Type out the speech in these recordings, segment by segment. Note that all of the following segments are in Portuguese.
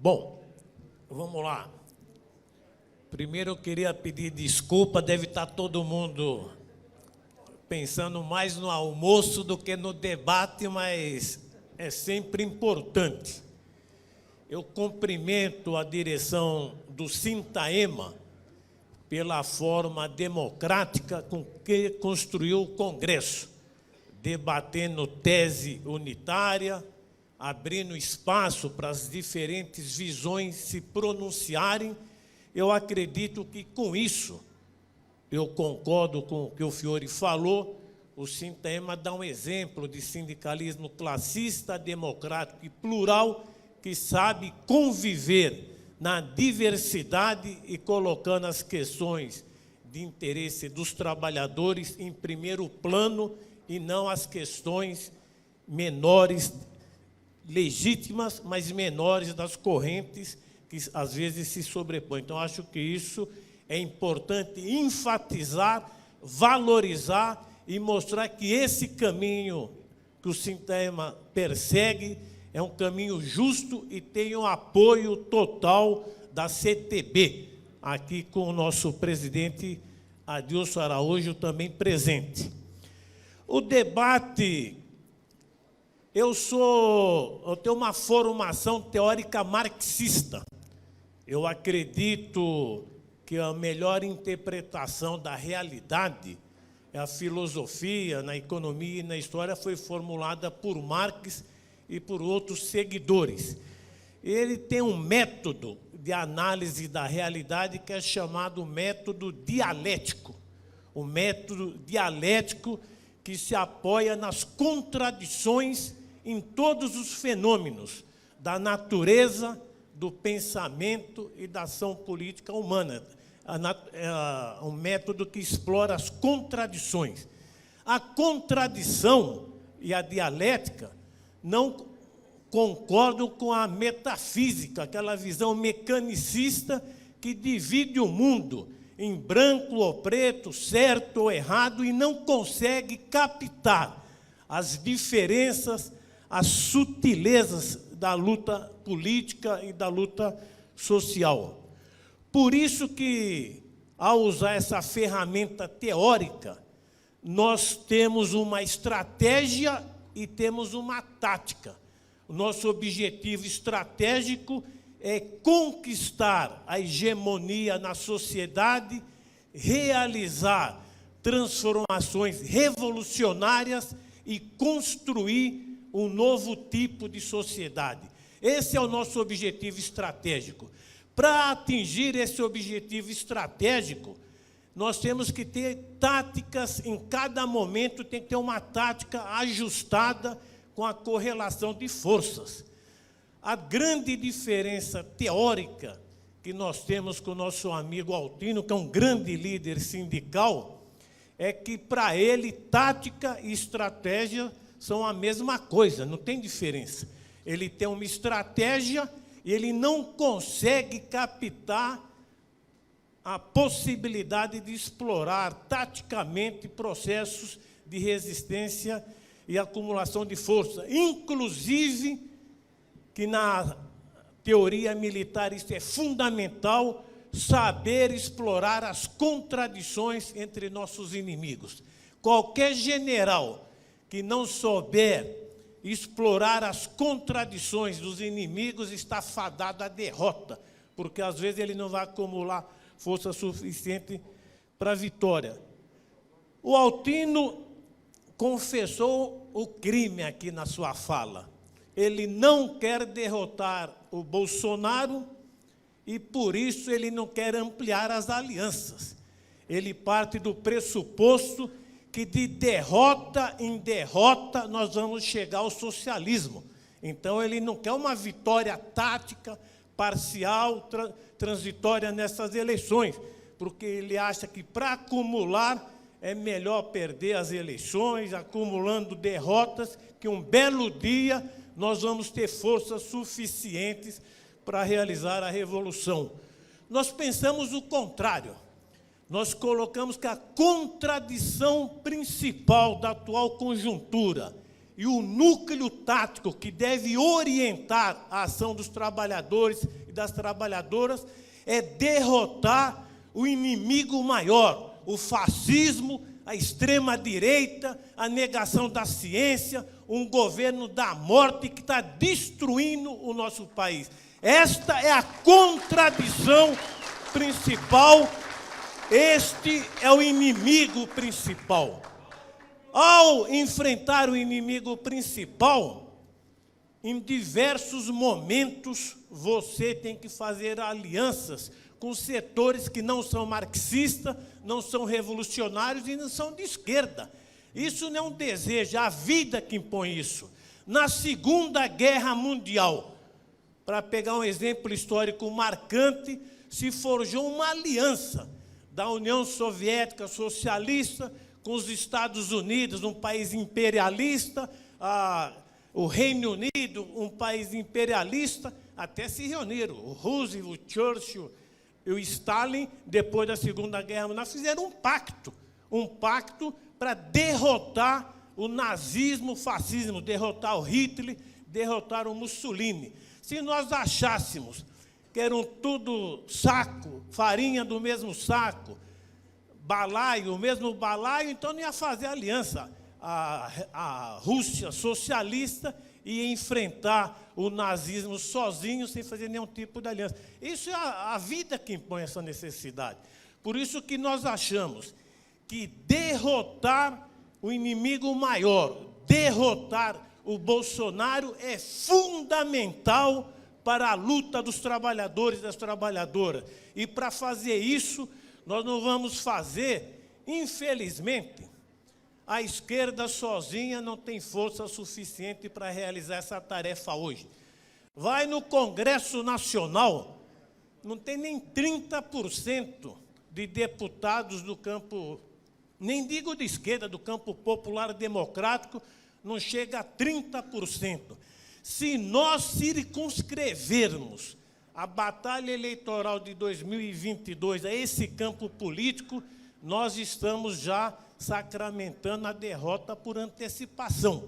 Bom, vamos lá. Primeiro eu queria pedir desculpa, deve estar todo mundo pensando mais no almoço do que no debate, mas é sempre importante. Eu cumprimento a direção do Sintaema pela forma democrática com que construiu o Congresso, debatendo tese unitária, abrindo espaço para as diferentes visões se pronunciarem. Eu acredito que, com isso, eu concordo com o que o Fiore falou, o Sintaema dá um exemplo de sindicalismo classista, democrático e plural, que sabe conviver na diversidade e colocando as questões de interesse dos trabalhadores em primeiro plano e não as questões menores, legítimas, mas menores das correntes que às vezes se sobrepõem. Então, acho que isso é importante enfatizar, valorizar e mostrar que esse caminho que o Sintaema persegue é um caminho justo e tem o apoio total da CTB, aqui com o nosso presidente Adilson Araújo também presente. O debate, eu tenho uma formação teórica marxista. Eu acredito que a melhor interpretação da realidade, a filosofia, na economia e na história, foi formulada por Marx e por outros seguidores. Ele tem um método de análise da realidade que é chamado método dialético. O método dialético que se apoia nas contradições em todos os fenômenos da natureza, do pensamento e da ação política humana. É um método que explora as contradições. A contradição e a dialética não concordam com a metafísica, aquela visão mecanicista que divide o mundo em branco ou preto, certo ou errado, e não consegue captar as diferenças, as sutilezas da luta política e da luta social. Por isso que, ao usar essa ferramenta teórica, nós temos uma estratégia e temos uma tática. O nosso objetivo estratégico é conquistar a hegemonia na sociedade, realizar transformações revolucionárias e construir um novo tipo de sociedade. Esse é o nosso objetivo estratégico. Para atingir esse objetivo estratégico, nós temos que ter táticas em cada momento, tem que ter uma tática ajustada com a correlação de forças. A grande diferença teórica que nós temos com o nosso amigo Altino, que é um grande líder sindical, é que, para ele, tática e estratégia são a mesma coisa, não tem diferença. Ele tem uma estratégia e ele não consegue captar a possibilidade de explorar taticamente processos de resistência e acumulação de força. Inclusive, que na teoria militar isso é fundamental, saber explorar as contradições entre nossos inimigos. Qualquer general que não souber explorar as contradições dos inimigos está fadado à derrota, porque às vezes ele não vai acumular força suficiente para a vitória. O Altino confessou o crime aqui na sua fala. Ele não quer derrotar o Bolsonaro e, por isso, ele não quer ampliar as alianças. Ele parte do pressuposto que, de derrota em derrota, nós vamos chegar ao socialismo. Então, ele não quer uma vitória tática, parcial, transitória nessas eleições, porque ele acha que, para acumular, é melhor perder as eleições, acumulando derrotas, que um belo dia nós vamos ter forças suficientes para realizar a revolução. Nós pensamos o contrário. Nós colocamos que a contradição principal da atual conjuntura e o núcleo tático que deve orientar a ação dos trabalhadores e das trabalhadoras é derrotar o inimigo maior, o fascismo, a extrema-direita, a negação da ciência, um governo da morte que está destruindo o nosso país. Esta é a contradição principal, este é o inimigo principal. Ao enfrentar o inimigo principal, em diversos momentos você tem que fazer alianças com setores que não são marxistas, não são revolucionários e não são de esquerda. Isso não é um desejo, é a vida que impõe isso. Na Segunda Guerra Mundial, para pegar um exemplo histórico marcante, se forjou uma aliança da União Soviética socialista com os Estados Unidos, um país imperialista, o Reino Unido, um país imperialista, até se reuniram. O Roosevelt, o Churchill e o Stalin, depois da Segunda Guerra Mundial, fizeram um pacto para derrotar o nazismo, o fascismo, derrotar o Hitler, derrotar o Mussolini. Se nós achássemos que eram tudo saco, farinha do mesmo saco, balaio, o mesmo balaio, então não ia fazer aliança. A Rússia socialista ia enfrentar o nazismo sozinho, sem fazer nenhum tipo de aliança. Isso é a vida que impõe essa necessidade. Por isso que nós achamos que derrotar o inimigo maior, derrotar o Bolsonaro é fundamental para a luta dos trabalhadores e das trabalhadoras. E para fazer isso, nós não vamos fazer, infelizmente, a esquerda sozinha não tem força suficiente para realizar essa tarefa hoje. Vai no Congresso Nacional, não tem nem 30% de deputados do campo, nem digo de esquerda, do campo popular democrático, não chega a 30%. Se nós circunscrevermos a batalha eleitoral de 2022 a esse campo político, nós estamos já sacramentando a derrota por antecipação.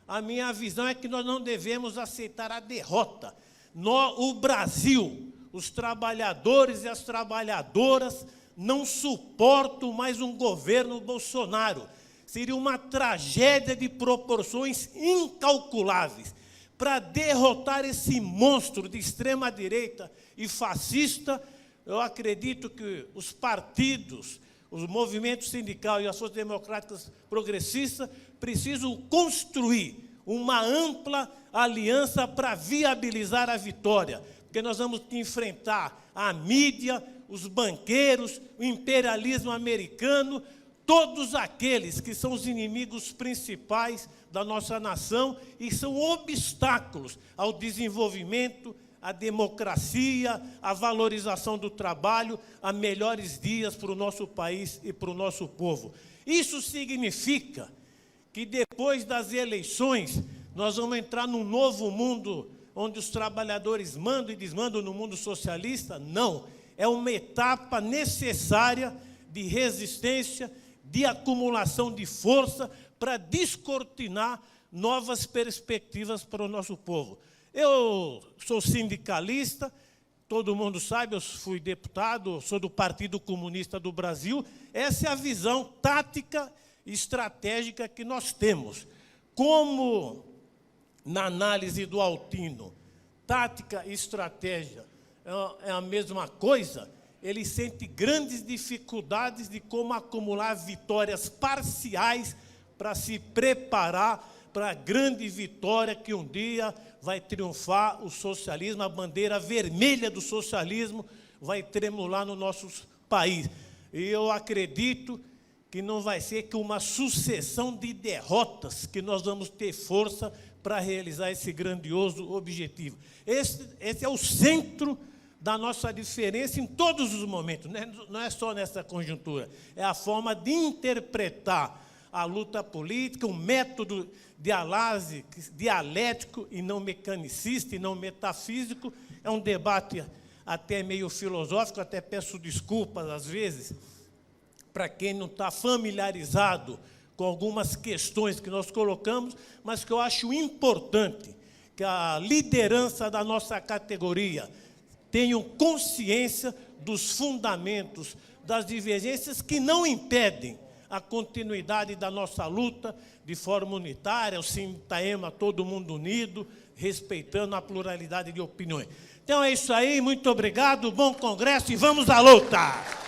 A minha visão é que nós não devemos aceitar a derrota. O Brasil, os trabalhadores e as trabalhadoras não suportam mais um governo Bolsonaro. Seria uma tragédia de proporções incalculáveis. Para derrotar esse monstro de extrema-direita e fascista, eu acredito que os partidos, os movimentos sindicais e as forças democráticas progressistas precisam construir uma ampla aliança para viabilizar a vitória, porque nós vamos enfrentar a mídia, os banqueiros, o imperialismo americano, todos aqueles que são os inimigos principais da nossa nação e são obstáculos ao desenvolvimento, à democracia, à valorização do trabalho, a melhores dias para o nosso país e para o nosso povo. Isso significa que depois das eleições nós vamos entrar num novo mundo onde os trabalhadores mandam e desmandam no mundo socialista? Não, é uma etapa necessária de resistência, de acumulação de força para descortinar novas perspectivas para o nosso povo. Eu sou sindicalista, todo mundo sabe, eu fui deputado, sou do Partido Comunista do Brasil. Essa é a visão tática e estratégica que nós temos. Como na análise do Altino, tática e estratégia é a mesma coisa, ele sente grandes dificuldades de como acumular vitórias parciais para se preparar para a grande vitória que um dia vai triunfar o socialismo, a bandeira vermelha do socialismo vai tremular no nosso país. E eu acredito que não vai ser que uma sucessão de derrotas que nós vamos ter força para realizar esse grandioso objetivo. Esse é o centro da nossa diferença em todos os momentos, não é só nessa conjuntura, é a forma de interpretar a luta política, um método de análise dialético e não mecanicista e não metafísico. É um debate até meio filosófico, até peço desculpas às vezes para quem não está familiarizado com algumas questões que nós colocamos, mas que eu acho importante que a liderança da nossa categoria tenha consciência dos fundamentos, das divergências que não impedem a continuidade da nossa luta de forma unitária, o Sintaema, todo mundo unido, respeitando a pluralidade de opiniões. Então é isso aí, muito obrigado, bom congresso e vamos à luta!